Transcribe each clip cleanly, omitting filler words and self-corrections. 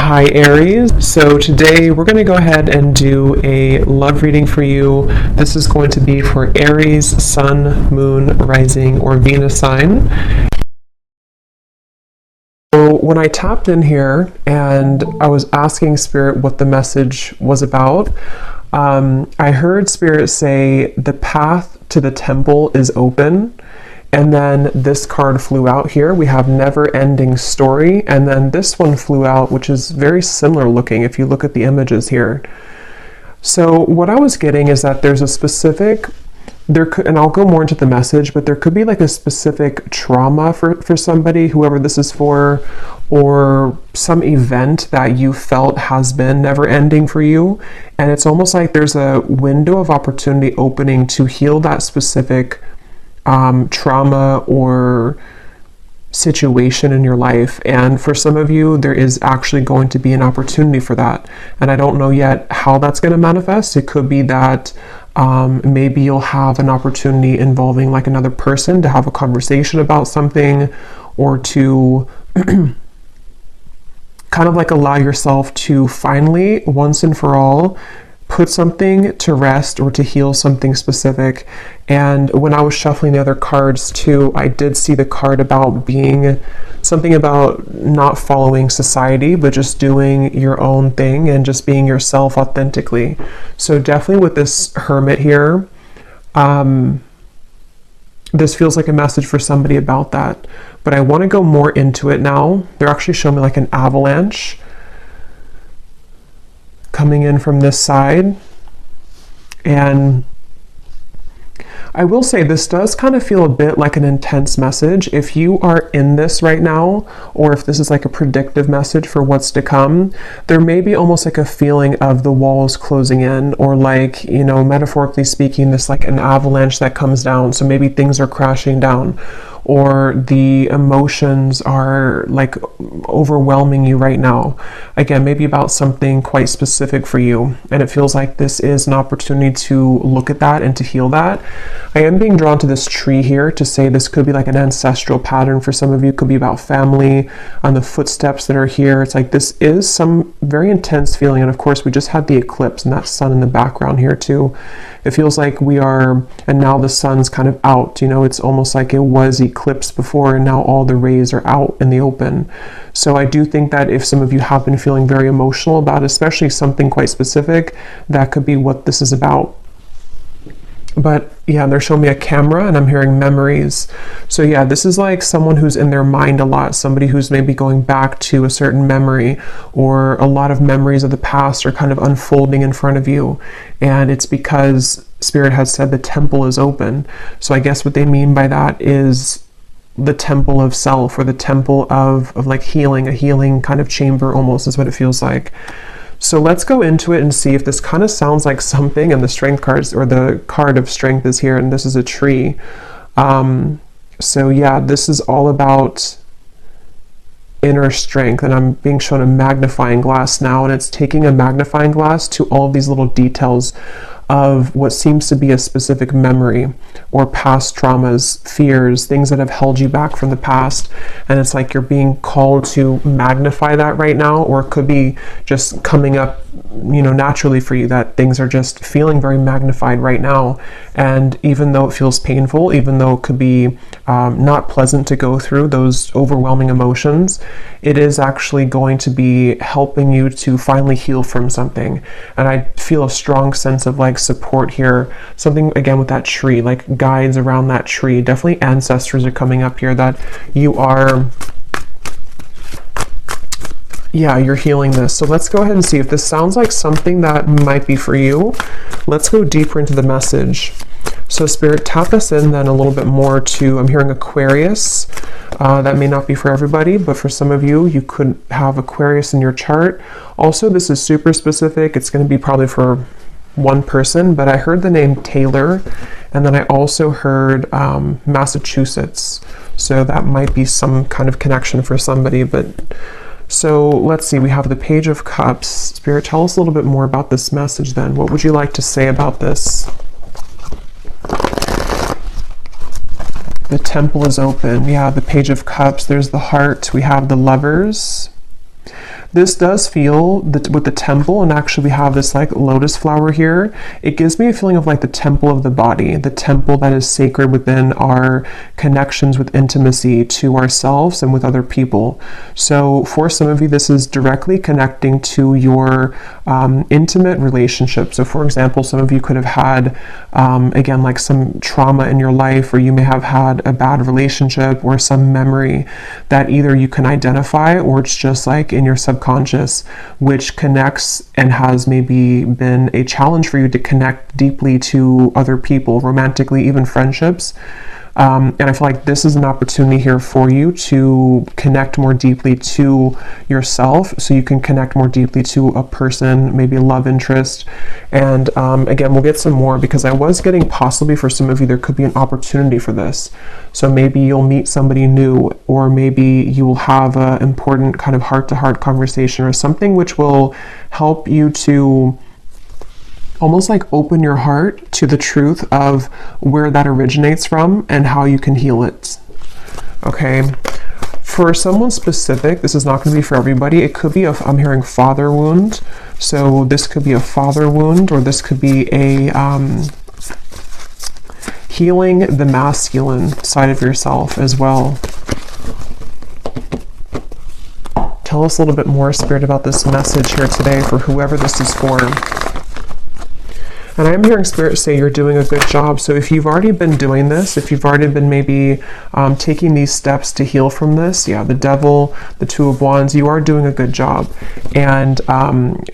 Hi Aries, so today we're going to go ahead and do a love reading for you. This is going to be for Aries, Sun, Moon, Rising, or Venus sign. So when I tapped in here and I was asking Spirit what the message was about, I heard Spirit say the path to the temple is open. And then this card flew out here. We have never ending story. And then this one flew out, which is very similar looking if you look at the images here. So what I was getting is that there's a specific, and I'll go more into the message, but there could be like a specific trauma for somebody, whoever this is for, or some event that you felt has been never ending for you. And it's almost like there's a window of opportunity opening to heal that specific trauma or situation in your life. And for some of you, there is actually going to be an opportunity for that. And I don't know yet how that's going to manifest. It could be that maybe you'll have an opportunity involving like another person to have a conversation about something, or to kind of like allow yourself to finally, once and for all, put something to rest or to heal something specific. And when I was shuffling the other cards too, I did see the card about being something about not following society, but just doing your own thing and just being yourself authentically. So definitely with this Hermit here, this feels like a message for somebody about that. But I want to go more into it now. They're actually showing me like an avalanche coming in from this side. And I will say this does kind of feel a bit like an intense message. If you are in this right now, or if this is like a predictive message for what's to come, there may be almost like a feeling of the walls closing in, or like, you know, metaphorically speaking, this like an avalanche that comes down. So maybe things are crashing down, or the emotions are like overwhelming you right now. Again, maybe about something quite specific for you. And it feels like this is an opportunity to look at that and to heal that. I am being drawn to this tree here to say this could be like an ancestral pattern for some of you. It could be about family, on the footsteps that are here. It's like this is some very intense feeling. And of course, we just had the eclipse and that sun in the background here too. It feels like we are, and now the sun's kind of out, you know, it's almost like it was eclipsed before and now all the rays are out in the open. So I do think that if some of you have been feeling very emotional about especially something quite specific, that could be what this is about. But yeah, they're showing me a camera and I'm hearing memories. So yeah, this is like someone who's in their mind a lot, somebody who's maybe going back to a certain memory, or a lot of memories of the past are kind of unfolding in front of you. And it's because Spirit has said the temple is open. So I guess what they mean by that is the temple of self, or the temple of like healing, a healing kind of chamber almost is what it feels like. So let's go into it and see if this kind of sounds like something. And the strength cards, or the card of strength is here, and this is a tree. So yeah, this is all about inner strength, and I'm being shown a magnifying glass now, and it's taking a magnifying glass to all of these little details of what seems to be a specific memory, or past traumas, fears, things that have held you back from the past. And it's like you're being called to magnify that right now, or it could be just coming up, you know, naturally for you, that things are just feeling very magnified right now. And even though it feels painful, even though it could be not pleasant to go through those overwhelming emotions, it is actually going to be helping you to finally heal from something. And I feel a strong sense of like support here, something again with that tree, like guides around that tree. Definitely ancestors are coming up here, that you are, yeah, you're healing this. So let's go ahead and see if this sounds like something that might be for you. Let's go deeper into the message. So Spirit, tap us in then a little bit more to, I'm hearing Aquarius. That may not be for everybody, but for some of you, you could have Aquarius in your chart. Also, this is super specific. It's going to be probably for one person, but I heard the name Taylor, and then I also heard Massachusetts. So that might be some kind of connection for somebody. But so let's see, we have the Page of Cups. Spirit, tell us a little bit more about this message then. What would you like to say about this? The temple is open. Yeah, the Page of Cups. There's the heart. We have the Lovers. This does feel that with the temple, and actually we have this like lotus flower here, it gives me a feeling of like the temple of the body, the temple that is sacred within our connections with intimacy to ourselves and with other people. So for some of you, this is directly connecting to your intimate relationship. So for example, some of you could have had, again, like some trauma in your life, or you may have had a bad relationship or some memory that either you can identify or it's just like in your subconscious, which connects and has maybe been a challenge for you to connect deeply to other people, romantically, even friendships. And I feel like this is an opportunity here for you to connect more deeply to yourself, so you can connect more deeply to a person, maybe a love interest. And again, we'll get some more, because I was getting possibly for some of you, there could be an opportunity for this. So maybe you'll meet somebody new, or maybe you will have an important kind of heart-to-heart conversation or something which will help you to almost like open your heart to the truth of where that originates from and how you can heal it. Okay. For someone specific, this is not going to be for everybody. It could be I'm hearing father wound. So this could be a father wound, or this could be a healing the masculine side of yourself as well. Tell us a little bit more, Spirit, about this message here today for whoever this is for. And I'm hearing Spirit say you're doing a good job. So if you've already been doing this, if you've already been maybe taking these steps to heal from this, yeah, the Devil, the Two of Wands, you are doing a good job. And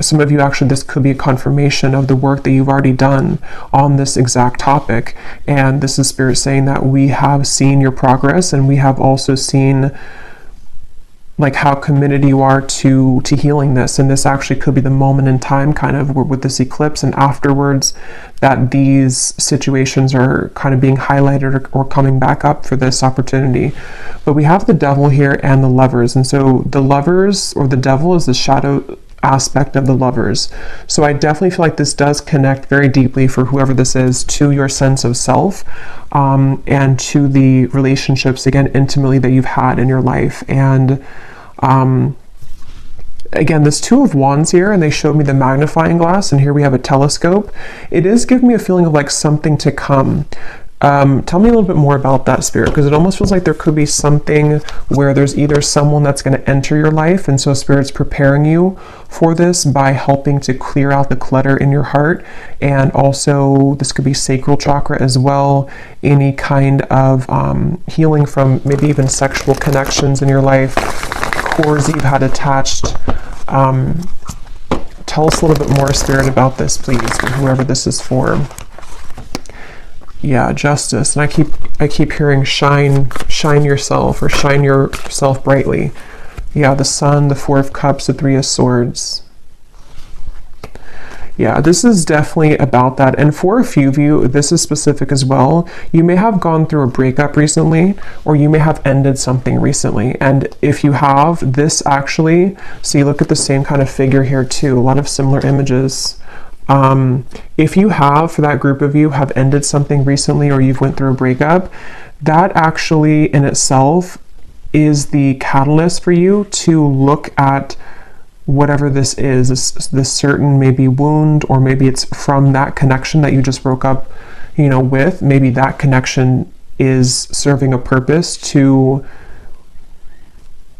some of you, actually, this could be a confirmation of the work that you've already done on this exact topic. And this is Spirit saying that we have seen your progress, and we have also seen like how committed you are to healing this. And this actually could be the moment in time, kind of with this eclipse and afterwards, that these situations are kind of being highlighted or coming back up for this opportunity. But we have the Devil here and the Lovers. And so the Lovers, or the Devil, is the shadow aspect of the Lovers. So I definitely feel like this does connect very deeply for whoever this is to your sense of self, and to the relationships, again, intimately, that you've had in your life. And again, this Two of Wands here, and they showed me the magnifying glass, and here we have a telescope. It is giving me a feeling of like something to come. Tell me a little bit more about that, Spirit, because it almost feels like there could be something where there's either someone that's going to enter your life, and so Spirit's preparing you for this by helping to clear out the clutter in your heart. And also this could be sacral chakra as well, any kind of healing from maybe even sexual connections in your life, cords you've had attached. Tell us a little bit more, Spirit, about this, please, for whoever this is for. Yeah, Justice. And I keep hearing shine yourself, or shine yourself brightly. Yeah, the Sun, the Four of Cups, the Three of Swords. Yeah, this is definitely about that. And for a few of you, this is specific as well. You may have gone through a breakup recently, or you may have ended something recently. And if you have, this actually, so you look at the same kind of figure here too, a lot of similar images. If you have, for that group of you, have ended something recently, or you've went through a breakup, that actually in itself is the catalyst for you to look at whatever this is, this certain maybe wound, or maybe it's from that connection that you just broke up, with. Maybe that connection is serving a purpose to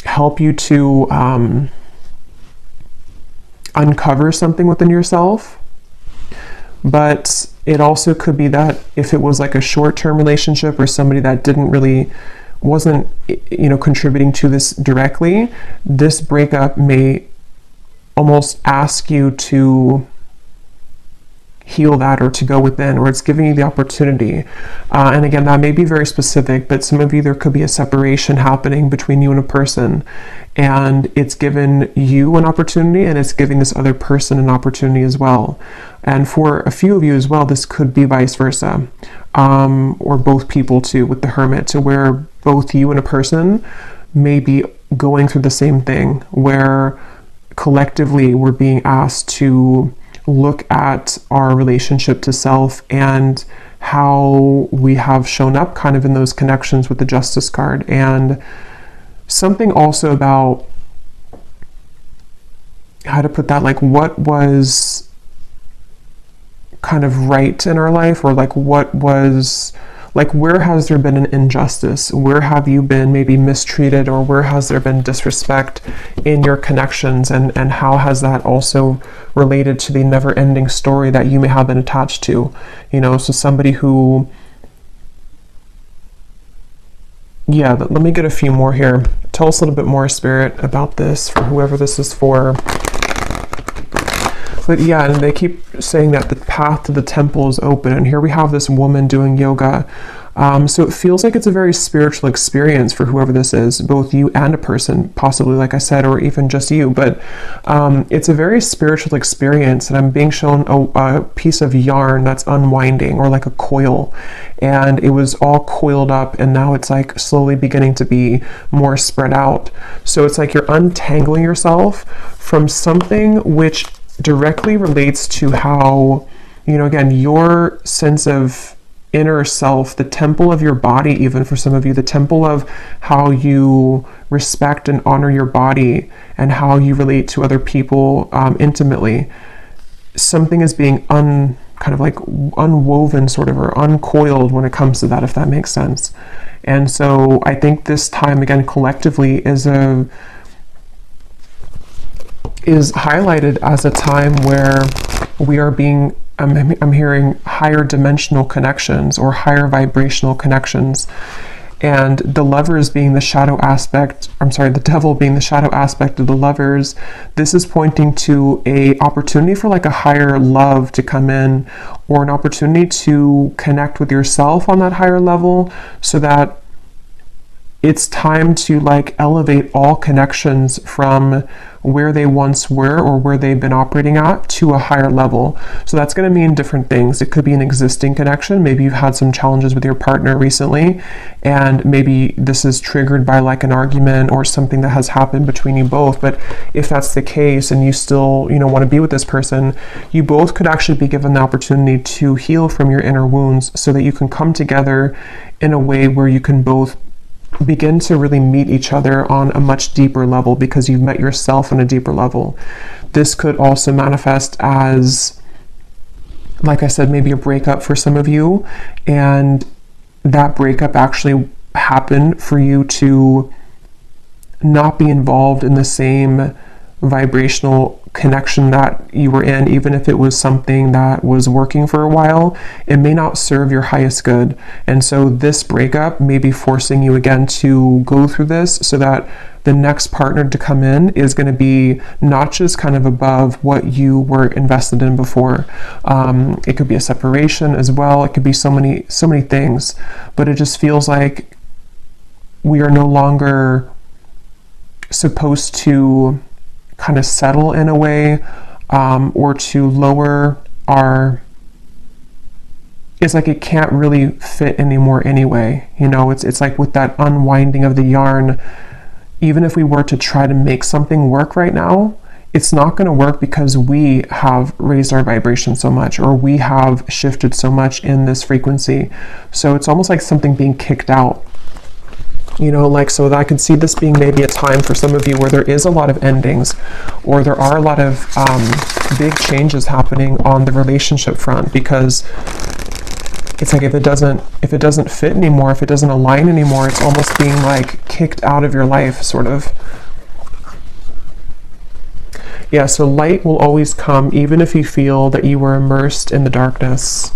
help you to uncover something within yourself. But it also could be that if it was like a short-term relationship, or somebody that wasn't contributing to this directly, this breakup may almost ask you to heal that, or to go within, or it's giving you the opportunity. And again, that may be very specific, but some of you, there could be a separation happening between you and a person, and it's given you an opportunity, and it's giving this other person an opportunity as well. And for a few of you as well, this could be vice versa, or both people too, with the Hermit, to where both you and a person may be going through the same thing, where collectively we're being asked to look at our relationship to self and how we have shown up kind of in those connections with the Justice card. And something also about how to put that, like what was kind of right in our life, or like what was, like where has there been an injustice? Where have you been maybe mistreated, or where has there been disrespect in your connections, and how has that also related to the never-ending story that you may have been attached to? You know, so somebody who, yeah, let me get a few more here. Tell us a little bit more, Spirit, about this for whoever this is for. But yeah, and they keep saying that the path to the temple is open, and here we have this woman doing yoga. So it feels like it's a very spiritual experience for whoever this is, both you and a person, possibly, like I said, or even just you. But it's a very spiritual experience, and I'm being shown a piece of yarn that's unwinding, or like a coil, and it was all coiled up, and now it's like slowly beginning to be more spread out. So it's like you're untangling yourself from something which directly relates to how, you know, again, your sense of inner self, the temple of your body, even for some of you, the temple of how you respect and honor your body and how you relate to other people intimately. Something is being kind of like unwoven, sort of, or uncoiled when it comes to that, if that makes sense. And so I think this time, again, collectively is highlighted as a time where we are being, I'm hearing higher dimensional connections, or higher vibrational connections. And the lovers being the shadow aspect, the devil being the shadow aspect of the lovers, this is pointing to a opportunity for like a higher love to come in, or an opportunity to connect with yourself on that higher level, so that it's time to like elevate all connections from where they once were, or where they've been operating at, to a higher level. So that's going to mean different things. It could be an existing connection. Maybe you've had some challenges with your partner recently, and maybe this is triggered by like an argument or something that has happened between you both. But if that's the case, and you still, you know, want to be with this person, you both could actually be given the opportunity to heal from your inner wounds, so that you can come together in a way where you can both begin to really meet each other on a much deeper level, because you've met yourself on a deeper level. This could also manifest as, like I said, maybe a breakup for some of you, and that breakup actually happened for you to not be involved in the same vibrational connection that you were in. Even if it was something that was working for a while, it may not serve your highest good. And so this breakup may be forcing you again to go through this, so that the next partner to come in is going to be not just kind of above what you were invested in before. It could be a separation as well. It could be so many things, but it just feels like we are no longer supposed to kind of settle in a way, or to lower our, it's like it can't really fit anymore anyway. You know, it's like with that unwinding of the yarn, even if we were to try to make something work right now, it's not going to work, because we have raised our vibration so much, or we have shifted so much in this frequency. So it's almost like something being kicked out. You know, like, so that I could see this being maybe a time for some of you where there is a lot of endings, or there are a lot of big changes happening on the relationship front, because it's like if it doesn't fit anymore, if it doesn't align anymore, it's almost being like kicked out of your life, sort of. Yeah, so light will always come, even if you feel that you were immersed in the darkness.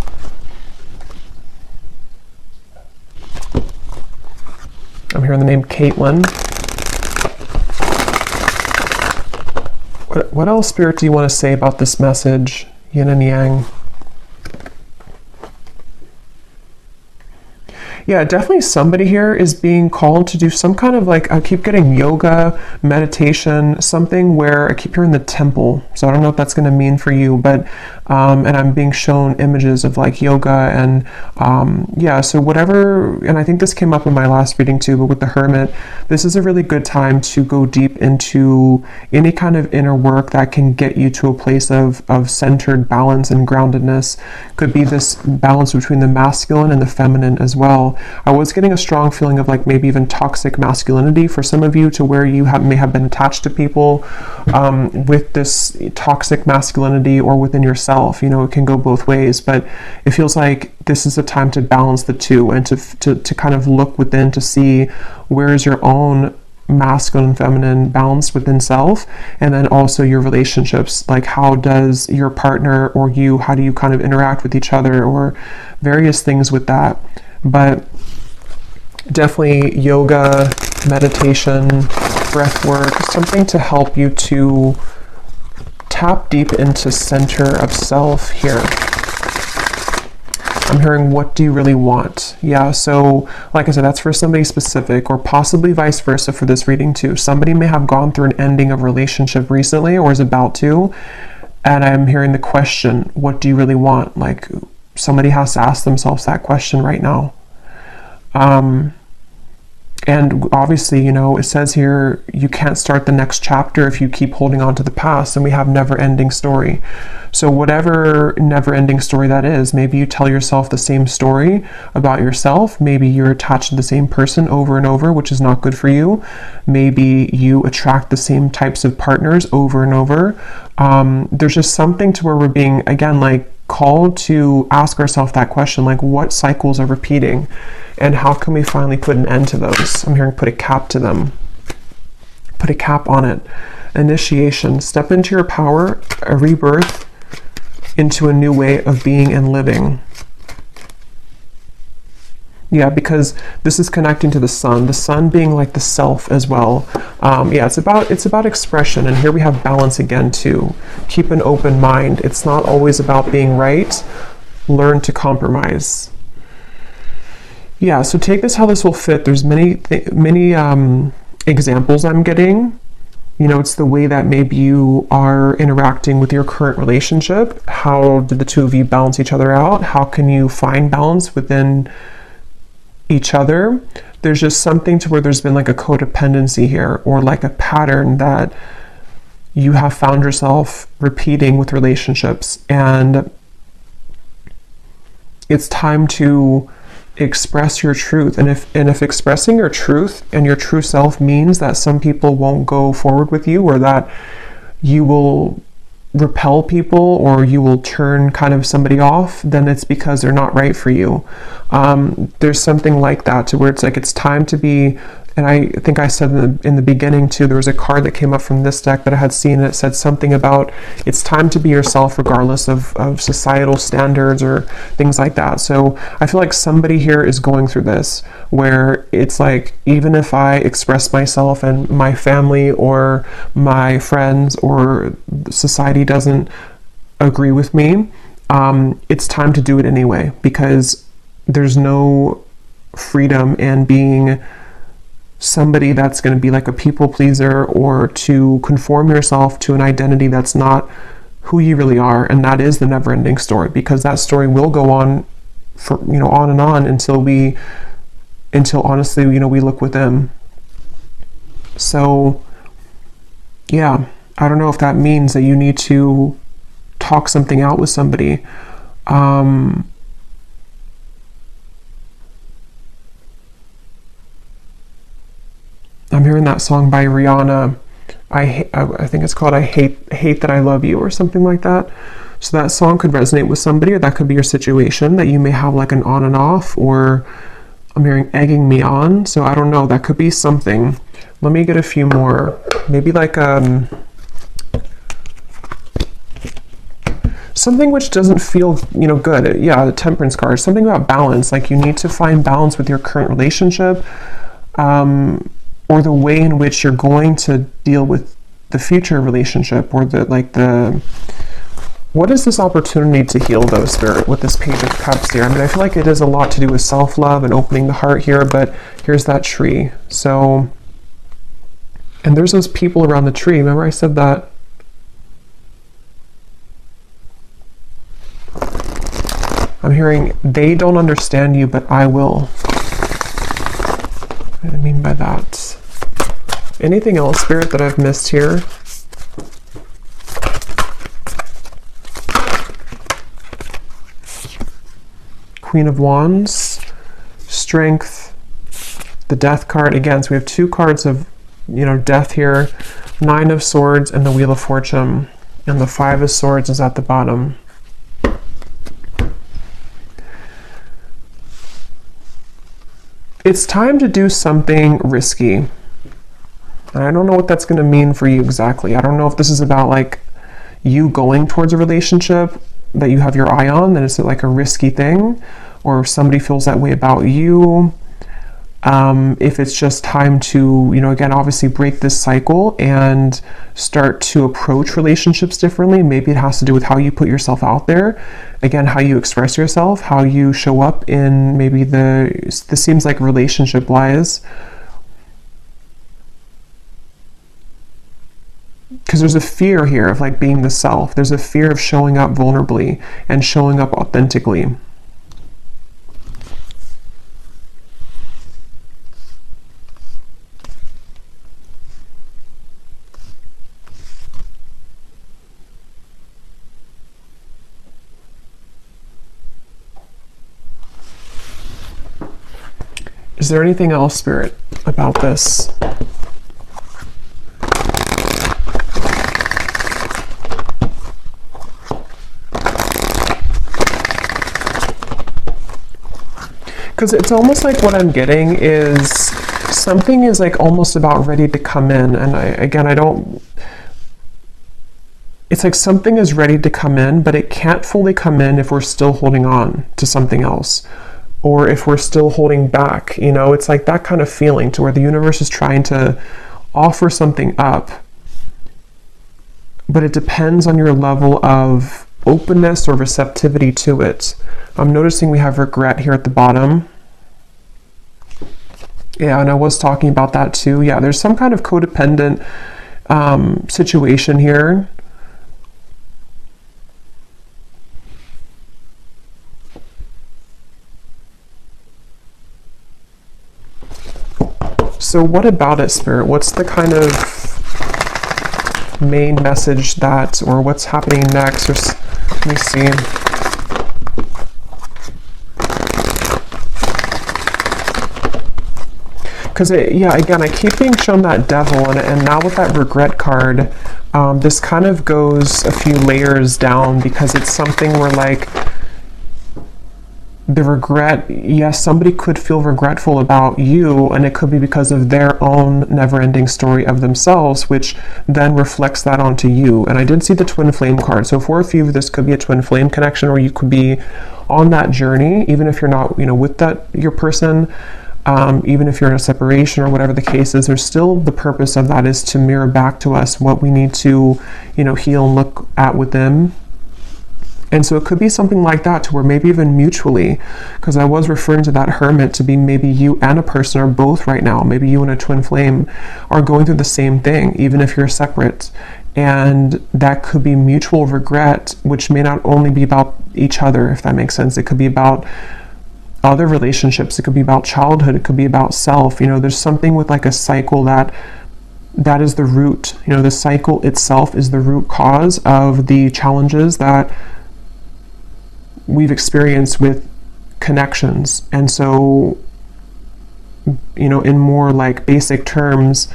I'm hearing the name Caitlin. What else, Spirit, do you want to say about this message, yin and yang? Yeah, definitely somebody here is being called to do some kind of like, I keep getting yoga, meditation, something where I keep hearing the temple. So I don't know what that's going to mean for you, but, and I'm being shown images of like yoga and, yeah, so whatever, and I think this came up in my last reading too, but with the Hermit, this is a really good time to go deep into any kind of inner work that can get you to a place of centered balance and groundedness. Could be this balance between the masculine and the feminine as well. I was getting a strong feeling of like maybe even toxic masculinity for some of you, to where you may have been attached to people with this toxic masculinity, or within yourself. You know, it can go both ways, but it feels like this is a time to balance the two, and to kind of look within to see where is your own masculine and feminine balance within self, and then also your relationships, like how does your partner or you, how do you kind of interact with each other, or various things with that. But definitely yoga, meditation, breath work, something to help you to tap deep into center of self here. I'm hearing, what do you really want? Yeah, so like I said, that's for somebody specific, or possibly vice versa for this reading too. Somebody may have gone through an ending of relationship recently, or is about to, and I'm hearing the question, what do you really want? Like, somebody has to ask themselves that question right now. And obviously, you know, it says here, you can't start the next chapter if you keep holding on to the past, and we have never-ending story. So whatever never-ending story that is, maybe you tell yourself the same story about yourself. Maybe you're attached to the same person over and over, which is not good for you. Maybe you attract the same types of partners over and over. There's just something to where we're being, again, like, called to ask ourselves that question, like, what cycles are repeating, and how can we finally put an end to those? I'm hearing put a cap to them. Put a cap on it. Initiation. Step into your power, a rebirth into a new way of being and living. Yeah, because this is connecting to the sun being like the self as well. Yeah, it's about expression, and here we have balance again too. Keep an open mind. It's not always about being right. Learn to compromise. Yeah, so take this how this will fit. There's many examples I'm getting. You know, it's the way that maybe you are interacting with your current relationship. How did the two of you balance each other out? How can you find balance within each other? There's just something to where there's been like a codependency here, or like a pattern that you have found yourself repeating with relationships, and it's time to express your truth. And if expressing your truth and your true self means that some people won't go forward with you, or that you will repel people, or you will turn kind of somebody off, then it's because they're not right for you. There's something like that, to where it's like it's time to be. And I think I said in the beginning too, there was a card that came up from this deck that I had seen, and it said something about it's time to be yourself regardless of societal standards or things like that. So I feel like somebody here is going through this, where it's like, even if I express myself and my family or my friends or society doesn't agree with me, it's time to do it anyway, because there's no freedom in being somebody that's going to be like a people pleaser, or to conform yourself to an identity that's not who you really are. And that is the never-ending story, because that story will go on for, you know, on and on until honestly, you know, we look within. So yeah, I don't know if that means that you need to talk something out with somebody. I'm hearing that song by Rihanna. I think it's called I Hate That I Love You, or something like that. So that song could resonate with somebody, or that could be your situation, that you may have like an on and off, or I'm hearing egging me on. So I don't know, that could be something. Let me get a few more. Maybe like something which doesn't feel, you know, good. Yeah, the Temperance card. Something about balance. Like, you need to find balance with your current relationship. Or the way in which you're going to deal with the future relationship, or what is this opportunity to heal though, Spirit, with this Page of Cups here? I mean, I feel like it is a lot to do with self-love and opening the heart here, but here's that tree. So, and there's those people around the tree. Remember I said that? I'm hearing, they don't understand you, but I will. What do I mean by that? Anything else, Spirit, that I've missed here? Queen of Wands, Strength, the Death card again. So we have two cards of, death here, Nine of Swords and the Wheel of Fortune, and the Five of Swords is at the bottom. It's time to do something risky. And I don't know what that's going to mean for you exactly. I don't know if this is about like you going towards a relationship that you have your eye on, that it's like a risky thing, or if somebody feels that way about you. If it's just time to, again, obviously break this cycle and start to approach relationships differently. Maybe it has to do with how you put yourself out there. Again, how you express yourself, how you show up in maybe this seems like relationship wise. Because there's a fear here of like being the self. There's a fear of showing up vulnerably and showing up authentically. Is there anything else, Spirit, about this? Because it's almost like what I'm getting is something is like almost about ready to come in. And it's like something is ready to come in, but it can't fully come in if we're still holding on to something else, or if we're still holding back. It's like that kind of feeling to where the universe is trying to offer something up, but it depends on your level of openness or receptivity to it. I'm noticing we have regret here at the bottom. Yeah, and I was talking about that too. Yeah, there's some kind of codependent situation here. So what about it, Spirit? What's the kind of main message or what's happening next? Let me see. Because, again, I keep being shown that Devil, and now with that regret card, this kind of goes a few layers down, because it's something where, like, the regret, yes, somebody could feel regretful about you, and it could be because of their own never-ending story of themselves, which then reflects that onto you. And I did see the twin flame card. So for a few of this could be a twin flame connection, or you could be on that journey, even if you're not, with your person. Even if you're in a separation or whatever the case is, there's still the purpose of that is to mirror back to us what we need to, heal and look at within. And so it could be something like that, to where maybe even mutually, because I was referring to that Hermit to be maybe you and a person are both right now. Maybe you and a twin flame are going through the same thing, even if you're separate. And that could be mutual regret, which may not only be about each other, if that makes sense. It could be about other relationships. It could be about childhood. It could be about self. There's something with like a cycle that is the root. The cycle itself is the root cause of the challenges that we've experienced with connections. And so, in more like basic terms,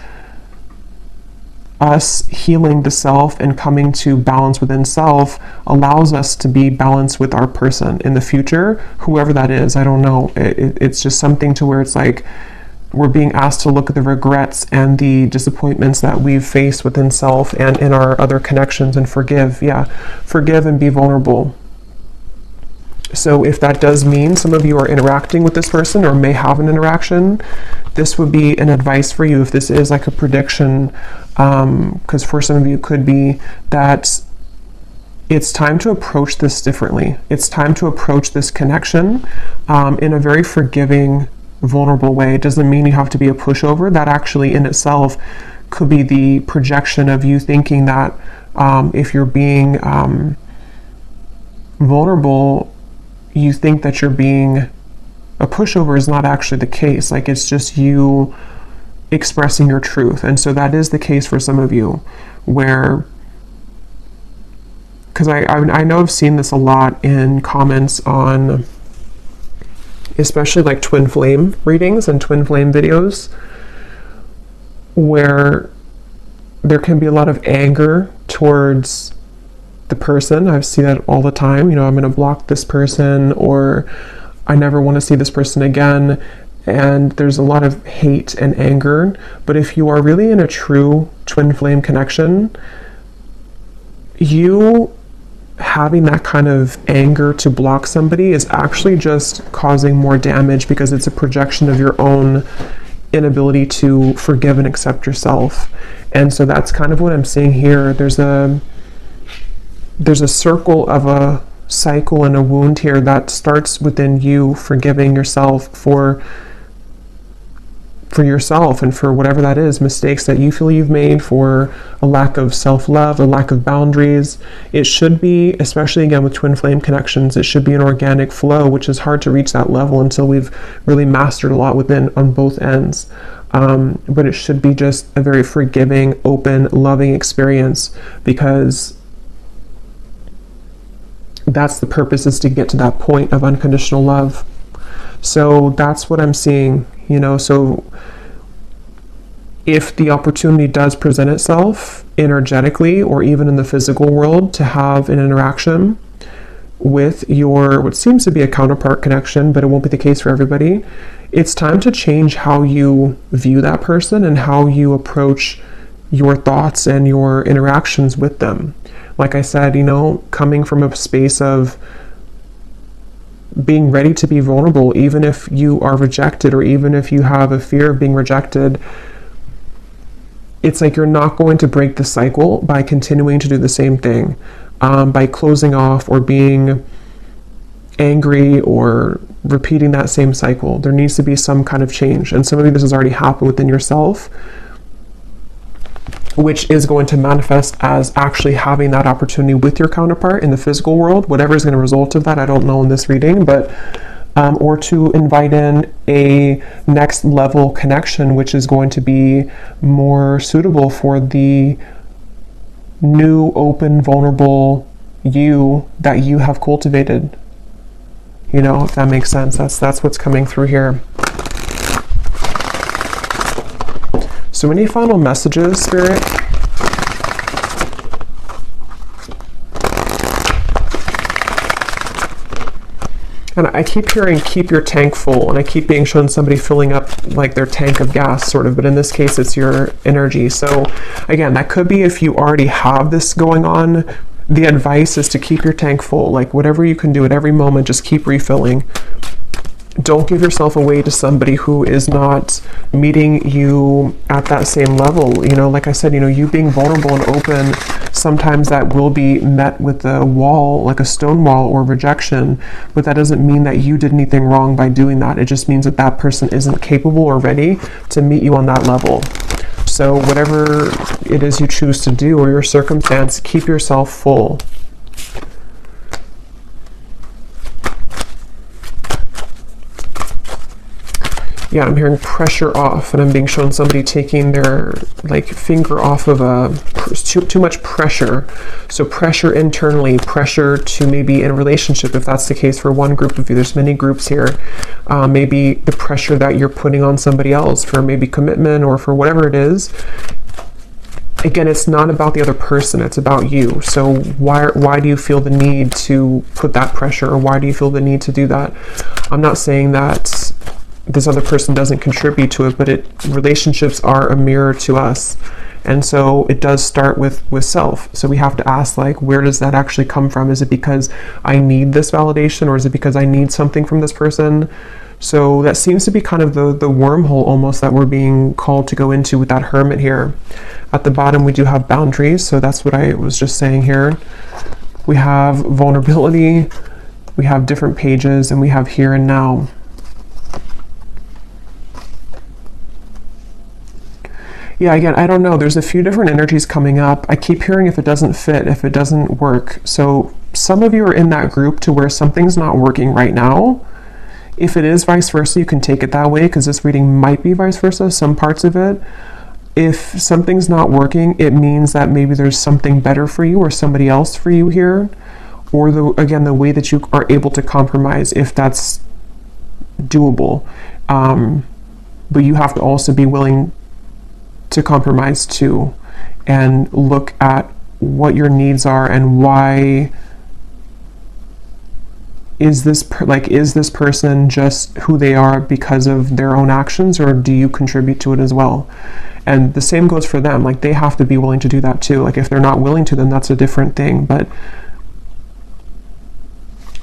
us healing the self and coming to balance within self allows us to be balanced with our person in the future, whoever that is. I don't know. It's just something to where it's like we're being asked to look at the regrets and the disappointments that we've faced within self and in our other connections and forgive. Yeah, forgive and be vulnerable. So if that does mean some of you are interacting with this person or may have an interaction, this would be an advice for you if this is like a prediction, because for some of you it could be that it's time to approach this differently. It's time to approach this connection in a very forgiving, vulnerable way. It doesn't mean you have to be a pushover. That actually in itself could be the projection of you thinking that if you're being vulnerable, you think that you're being a pushover is not actually the case. Like, it's just you expressing your truth. And so that is the case for some of you, where, because I know I've seen this a lot in comments on especially like twin flame readings and twin flame videos, where there can be a lot of anger towards the person. I see that all the time. You know, I'm going to block this person, or I never want to see this person again. And there's a lot of hate and anger. But if you are really in a true twin flame connection, you having that kind of anger to block somebody is actually just causing more damage, because it's a projection of your own inability to forgive and accept yourself. And so that's kind of what I'm seeing here. There's a circle of a cycle and a wound here that starts within you forgiving yourself for yourself and for whatever that is, mistakes that you feel you've made, for a lack of self-love, a lack of boundaries. It should be, especially again with twin flame connections, it should be an organic flow, which is hard to reach that level until we've really mastered a lot within on both ends. But it should be just a very forgiving, open, loving experience, because that's the purpose, is to get to that point of unconditional love. So that's what I'm seeing, you know. So if the opportunity does present itself energetically or even in the physical world to have an interaction with your, what seems to be a counterpart connection, but it won't be the case for everybody, it's time to change how you view that person and how you approach your thoughts and your interactions with them. Like I said, you know, coming from a space of being ready to be vulnerable, even if you are rejected, or even if you have a fear of being rejected. It's like you're not going to break the cycle by continuing to do the same thing, by closing off or being angry or repeating that same cycle. There needs to be some kind of change. And some of you, this has already happened within yourself, which is going to manifest as actually having that opportunity with your counterpart in the physical world. Whatever is going to result of that, I don't know in this reading, but or to invite in a next level connection, which is going to be more suitable for the new, open, vulnerable you that you have cultivated. You know, if that makes sense. That's what's coming through here. So any final messages, Spirit? And I keep hearing, keep your tank full, and I keep being shown somebody filling up like their tank of gas, sort of, but in this case, it's your energy. So again, that could be if you already have this going on, the advice is to keep your tank full, like whatever you can do at every moment, just keep refilling. Don't give yourself away to somebody who is not meeting you at that same level. You know, like I said, you know, you being vulnerable and open, sometimes that will be met with a wall, like a stone wall or rejection, but that doesn't mean that you did anything wrong by doing that. It just means that that person isn't capable or ready to meet you on that level. So whatever it is you choose to do or your circumstance, keep yourself full. Yeah, I'm hearing pressure off, and I'm being shown somebody taking their like finger off of too much pressure. So pressure internally, pressure to maybe in a relationship, if that's the case for one group of you. There's many groups here. Maybe the pressure that you're putting on somebody else for maybe commitment or for whatever it is. Again, it's not about the other person, it's about you. So why do you feel the need to put that pressure, or why do you feel the need to do that? I'm not saying that this other person doesn't contribute to it, but relationships are a mirror to us. And so it does start with self. So we have to ask, like, where does that actually come from? Is it because I need this validation, or is it because I need something from this person? So that seems to be kind of the wormhole almost that we're being called to go into with that Hermit here. At the bottom, we do have boundaries. So that's what I was just saying here. We have vulnerability, we have different pages, and we have here and now. Yeah, again, I don't know. There's a few different energies coming up. I keep hearing if it doesn't fit, if it doesn't work. So some of you are in that group to where something's not working right now. If it is vice versa, you can take it that way, because this reading might be vice versa, some parts of it. If something's not working, it means that maybe there's something better for you or somebody else for you here. Or again, the way that you are able to compromise, if that's doable. But you have to also be willing to compromise too, and look at what your needs are and why is this person just who they are because of their own actions, or do you contribute to it as well? And the same goes for them. Like, they have to be willing to do that too. Like, if they're not willing to, then that's a different thing.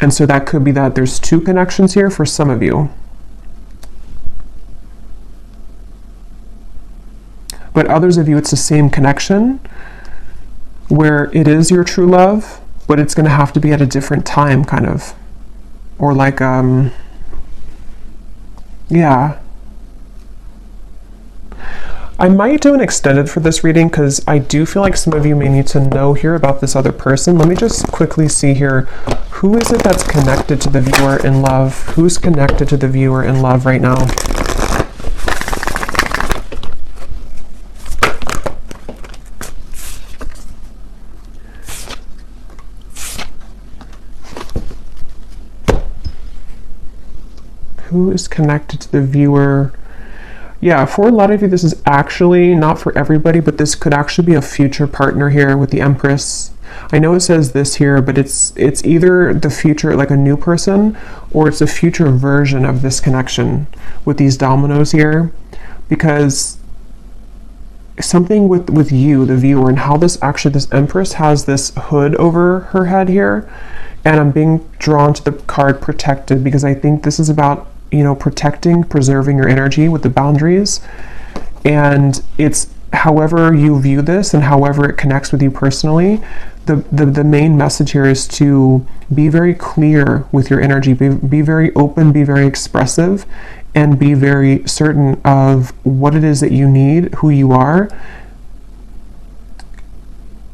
And so that could be that there's two connections here for some of you. But others of you, it's the same connection where it is your true love, but it's going to have to be at a different time, kind of. Or like, yeah. I might do an extended for this reading because I do feel like some of you may need to know here about this other person. Let me just quickly see here. Who is it that's connected to the viewer in love? Who's connected to the viewer in love right now? Who is connected to the viewer? Yeah, for a lot of you, this is actually not for everybody, but this could actually be a future partner here with the Empress. I know it says this here, but it's either the future, like a new person, or it's a future version of this connection with these dominoes here, because something with you, the viewer, and how this Empress has this hood over her head here, and I'm being drawn to the card protected, because I think this is about, you know, protecting, preserving your energy with the boundaries. And it's however you view this and however it connects with you personally, the main message here is to be very clear with your energy, be very open, be very expressive, and be very certain of what it is that you need, who you are,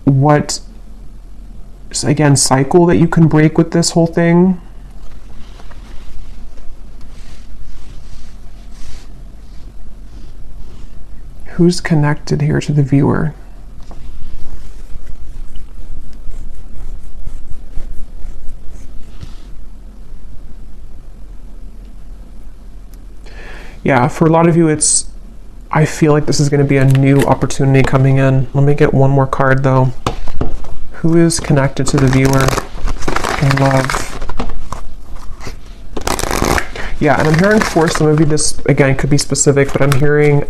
what, again, cycle that you can break with this whole thing. Who's connected here to the viewer? Yeah, for a lot of you, I feel like this is going to be a new opportunity coming in. Let me get one more card though. Who is connected to the viewer in love? Yeah, and I'm hearing for some of you, this again could be specific, but I'm hearing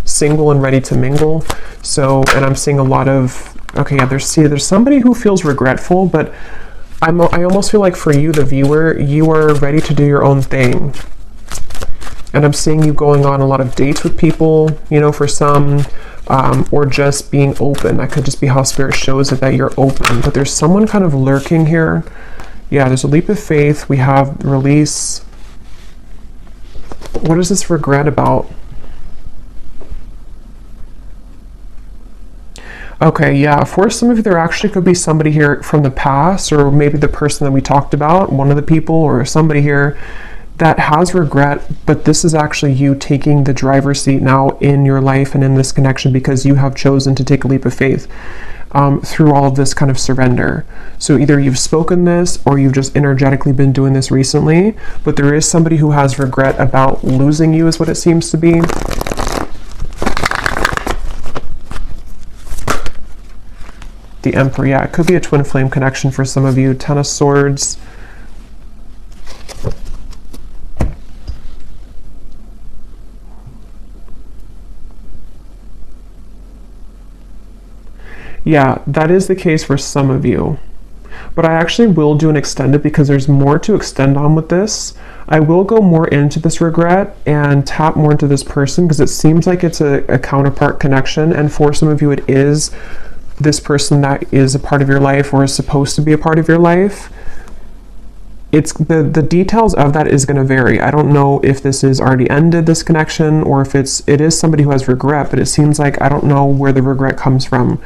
single and ready to mingle. So, and I'm seeing a lot of, okay, yeah, there's somebody who feels regretful, but I almost feel like for you, the viewer, you are ready to do your own thing. And I'm seeing you going on a lot of dates with people, you know, for some, or just being open. That could just be how Spirit shows it, that you're open. But there's someone kind of lurking here. Yeah, there's a leap of faith. We have release. What is this regret about? Okay, yeah, for some of you, there actually could be somebody here from the past, or maybe the person that we talked about, one of the people, or somebody here that has regret, but this is actually you taking the driver's seat now in your life and in this connection, because you have chosen to take a leap of faith through all of this kind of surrender. So either you've spoken this or you've just energetically been doing this recently, but there is somebody who has regret about losing you, is what it seems to be. The Emperor, yeah, it could be a twin flame connection for some of you. Ten of Swords. Yeah, that is the case for some of you. But I actually will do an extended because there's more to extend on with this. I will go more into this regret and tap more into this person, because it seems like it's a counterpart connection. And for some of you, it is this person that is a part of your life, or is supposed to be a part of your life. It's the details of that is going to vary. I don't know if this is already ended, this connection, or if it is somebody who has regret, but it seems like I don't know where the regret comes from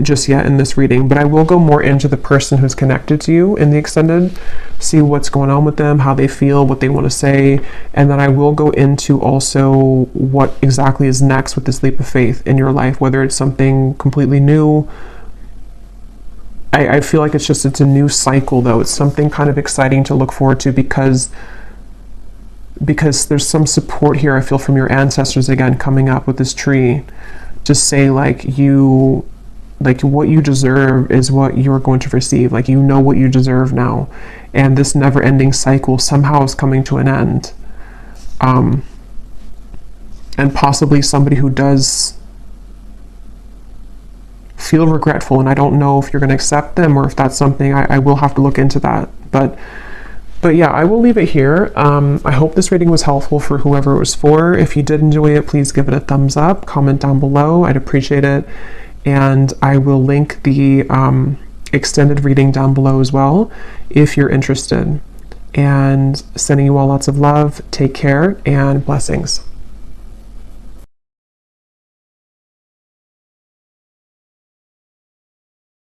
just yet in this reading. But I will go more into the person who's connected to you in the extended, see what's going on with them, how they feel, what they want to say, and then I will go into also what exactly is next with this leap of faith in your life, whether it's something completely new. I feel like it's a new cycle though. It's something kind of exciting to look forward to, because because there's some support here I feel from your ancestors again coming up with this tree to say like what you deserve is what you're going to receive. Like, you know what you deserve now, and this never-ending cycle somehow is coming to an end. And possibly somebody who does feel regretful, and I don't know if you're going to accept them or if that's something I will have to look into that. But yeah, I will leave it here. I hope this reading was helpful for whoever it was for. If you did enjoy it, please give it a thumbs up, comment down below. I'd appreciate it. And I will link the extended reading down below as well if you're interested. And sending you all lots of love. Take care and blessings.